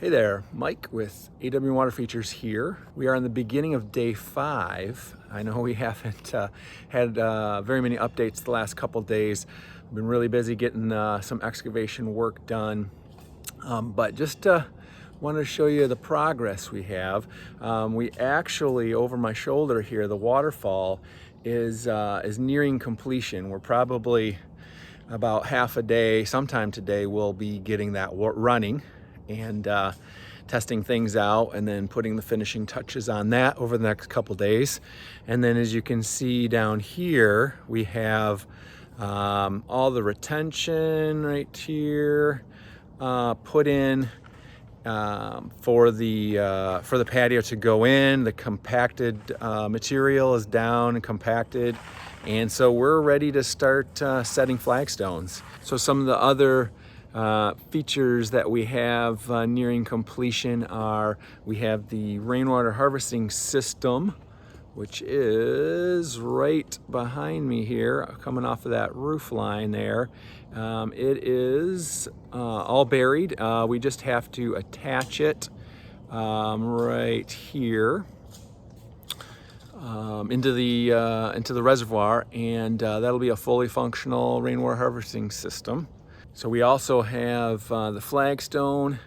Hey there, Mike with AW Water Features here. We are in the beginning of day 5. I know we haven't had very many updates the last couple days. I've been really busy getting some excavation work done, but just wanted to show you the progress we have. We actually, over my shoulder here, the waterfall is nearing completion. We're probably about half a day, sometime today, we'll be getting that running and testing things out and then putting the finishing touches on that over the next couple days. And then as you can see down here, we have all the retention right here put in for the patio to go in. The compacted material is down and compacted, and so we're ready to start setting flagstones. So some of the other features that we have nearing completion are we have the rainwater harvesting system, which is right behind me here, coming off of that roof line there. It is all buried. We just have to attach it right here into the reservoir, and that'll be a fully functional rainwater harvesting system. So we also have the flagstone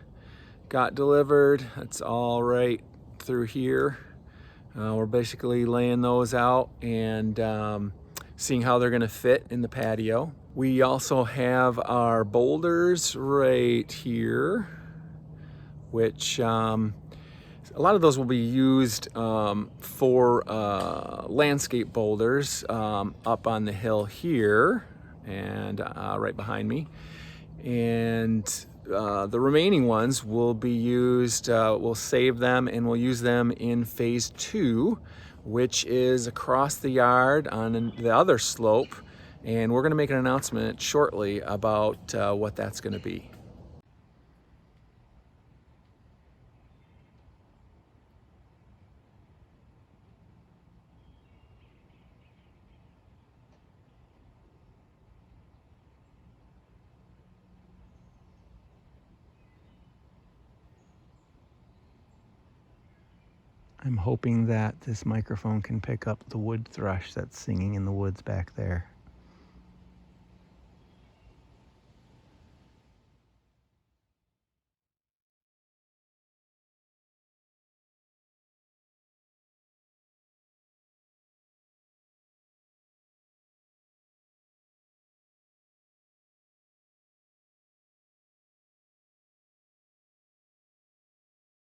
got delivered. That's all right through here. We're basically laying those out and seeing how they're going to fit in the patio. We also have our boulders right here, which a lot of those will be used for landscape boulders up on the hill here and right behind me. And the remaining ones will be used, we'll save them and we'll use them in phase 2, which is across the yard on the other slope. And we're going to make an announcement shortly about what that's going to be. I'm hoping that this microphone can pick up the wood thrush that's singing in the woods back there.